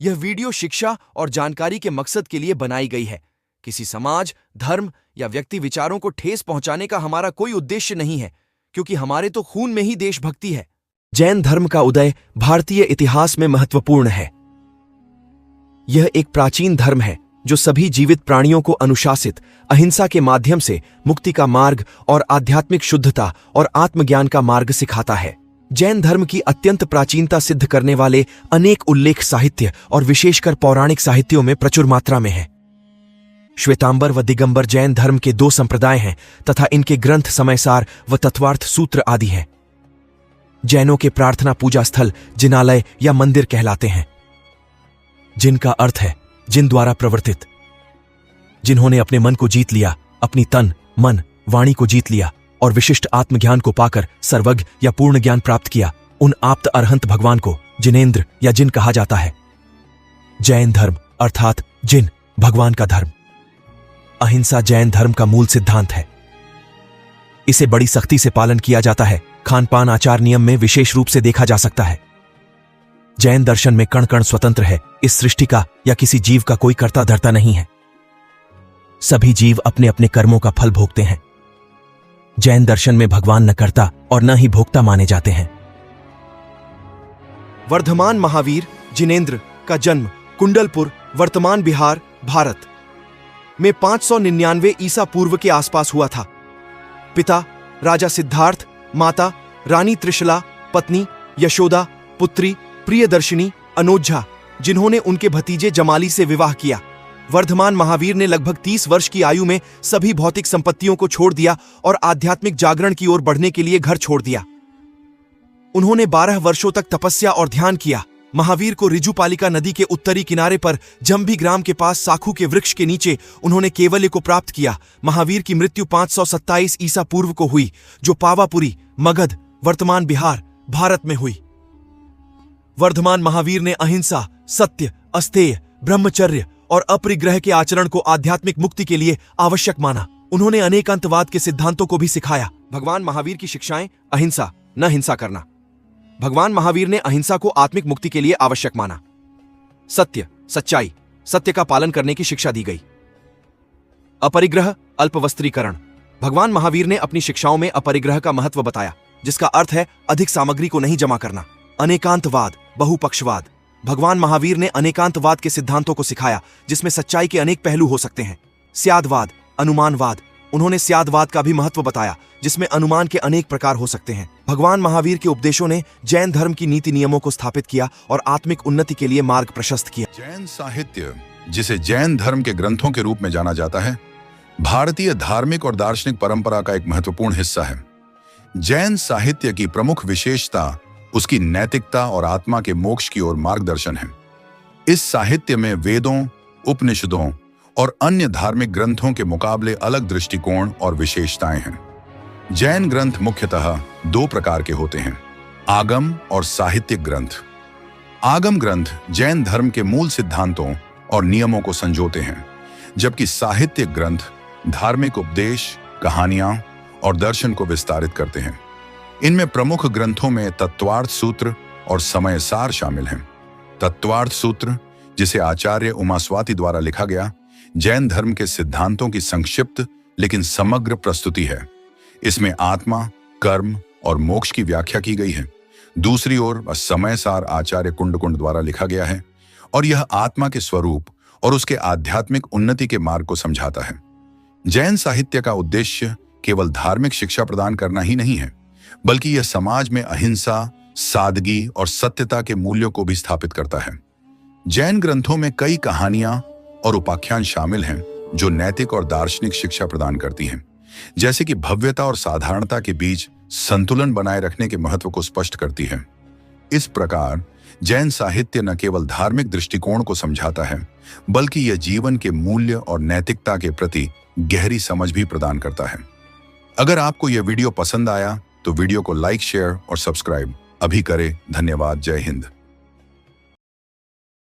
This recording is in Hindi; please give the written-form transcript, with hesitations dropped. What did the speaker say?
यह वीडियो शिक्षा और जानकारी के मकसद के लिए बनाई गई है। किसी समाज, धर्म या व्यक्ति विचारों को ठेस पहुंचाने का हमारा कोई उद्देश्य नहीं है, क्योंकि हमारे तो खून में ही देशभक्ति है। जैन धर्म का उदय भारतीय इतिहास में महत्वपूर्ण है। यह एक प्राचीन धर्म है जो सभी जीवित प्राणियों को अनुशासित, अहिंसा के माध्यम से मुक्ति का मार्ग और आध्यात्मिक शुद्धता और आत्मज्ञान का मार्ग सिखाता है। जैन धर्म की अत्यंत प्राचीनता सिद्ध करने वाले अनेक उल्लेख साहित्य और विशेषकर पौराणिक साहित्यों में प्रचुर मात्रा में हैं। श्वेतांबर व दिगंबर जैन धर्म के दो संप्रदाय हैं तथा इनके ग्रंथ समयसार व तत्वार्थ सूत्र आदि हैं। जैनों के प्रार्थना पूजा स्थल जिनालय या मंदिर कहलाते हैं। जिन का अर्थ है जिन द्वारा प्रवर्तित। जिन्होंने अपने मन को जीत लिया, अपनी तन, मन, वाणी को जीत लिया और विशिष्ट आत्मज्ञान को पाकर सर्वज्ञ या पूर्ण ज्ञान प्राप्त किया, उन आप्त अरहंत भगवान को जिनेंद्र या जिन कहा जाता है। जैन धर्म अर्थात जिन, भगवान का धर्म। अहिंसा जैन धर्म का मूल सिद्धांत है। इसे बड़ी सख्ती से पालन किया जाता है। खान पान आचार नियम में विशेष रूप से देखा जा सकता है। जैन दर्शन में कण कण स्वतंत्र है। इस सृष्टि का या किसी जीव का कोई कर्ता धर्ता नहीं है। सभी जीव अपने अपने कर्मों का फल भोगते हैं। जैन दर्शन में भगवान न कर्ता और न ही भोक्ता माने जाते हैं। वर्धमान महावीर जिनेंद्र का जन्म कुंडलपुर, वर्तमान बिहार, भारत में 599 ईसा पूर्व के आसपास हुआ था। पिता राजा सिद्धार्थ, माता रानी त्रिशला, पत्नी यशोदा, पुत्री प्रियदर्शिनी अनोझा, जिन्होंने उनके भतीजे जमाली से विवाह किया। वर्धमान महावीर ने लगभग 30 वर्ष की आयु में सभी भौतिक संपत्तियों को छोड़ दिया और आध्यात्मिक जागरण की ओर बढ़ने के लिए घर छोड़ दिया। उन्होंने 12 वर्षों तक तपस्या और ध्यान किया। महावीर को रिजुपालिका नदी के उत्तरी किनारे पर जंभी ग्राम के पास साखू के वृक्ष के नीचे उन्होंने केवल्य को प्राप्त किया। महावीर की मृत्यु 527 ईसा पूर्व को हुई, जो पावापुरी, मगध, वर्तमान बिहार, भारत में हुई। वर्धमान महावीर ने अहिंसा, सत्य, अस्तेय, ब्रह्मचर्य और अपरिग्रह के आचरण को आध्यात्मिक मुक्ति के लिए आवश्यक माना। उन्होंने अनेकांतवाद के सिद्धांतों को भी सिखाया। भगवान महावीर की शिक्षाएं: अहिंसा, न हिंसा करना। भगवान महावीर ने अहिंसा को आत्मिक मुक्ति के लिए आवश्यक माना। सत्य, सच्चाई, सत्य का पालन करने की शिक्षा दी गई। अपरिग्रह, अल्पवस्त्रीकरण। भगवान महावीर ने अपनी शिक्षाओं में अपरिग्रह का महत्व बताया, जिसका अर्थ है अधिक सामग्री को नहीं जमा करना। अनेकांतवाद, बहुपक्षवाद। भगवान महावीर ने अनेकांतवाद के सिद्धांतों को सिखाया, जिसमें सच्चाई के अनेक पहलू हो सकते हैं। स्यादवाद, अनुमानवाद। उन्होंने स्यादवाद का भी महत्व बताया, जिसमें अनुमान के अनेक प्रकार हो सकते हैं। भगवान महावीर के उपदेशों ने जैन धर्म की नीति नियमों को स्थापित किया और आत्मिक उन्नति के लिए मार्ग प्रशस्त किया। जैन साहित्य, जिसे जैन धर्म के ग्रंथों के रूप में जाना जाता है, भारतीय धार्मिक और दार्शनिक परंपरा का एक महत्वपूर्ण हिस्सा है। जैन साहित्य की प्रमुख विशेषता उसकी नैतिकता और आत्मा के मोक्ष की ओर मार्गदर्शन है। इस साहित्य में वेदों, उपनिषदों और अन्य धार्मिक ग्रंथों के मुकाबले अलग दृष्टिकोण और विशेषताएं हैं। जैन ग्रंथ मुख्यतः दो प्रकार के होते हैं: आगम और साहित्यिक ग्रंथ। आगम ग्रंथ जैन धर्म के मूल सिद्धांतों और नियमों को संजोते हैं, जबकि साहित्यिक ग्रंथ धार्मिक उपदेश, कहानियां और दर्शन को विस्तारित करते हैं। इनमें प्रमुख ग्रंथों में तत्वार्थ सूत्र और समय सार शामिल हैं। तत्वार्थ सूत्र, जिसे आचार्य उमास्वाति द्वारा लिखा गया, जैन धर्म के सिद्धांतों की संक्षिप्त लेकिन समग्र प्रस्तुति है। इसमें आत्मा, कर्म और मोक्ष की व्याख्या की गई है। दूसरी ओर समय सार आचार्य कुंडकुंड द्वारा लिखा गया है और यह आत्मा के स्वरूप और उसके आध्यात्मिक उन्नति के मार्ग को समझाता है। जैन साहित्य का उद्देश्य केवल धार्मिक शिक्षा प्रदान करना ही नहीं है, बल्कि यह समाज में अहिंसा, सादगी और सत्यता के मूल्यों को भी स्थापित करता है। जैन ग्रंथों में कई कहानियां और उपाख्यान शामिल हैं जो नैतिक और दार्शनिक शिक्षा प्रदान करती हैं, जैसे कि भव्यता और साधारणता के बीच संतुलन बनाए रखने के महत्व को स्पष्ट करती है। इस प्रकार जैन साहित्य न केवल धार्मिक दृष्टिकोण को समझाता है, बल्कि यह जीवन के मूल्य और नैतिकता के प्रति गहरी समझ भी प्रदान करता है। अगर आपको यह वीडियो पसंद आया तो वीडियो को लाइक, शेयर और सब्सक्राइब अभी करें। धन्यवाद। जय हिंद।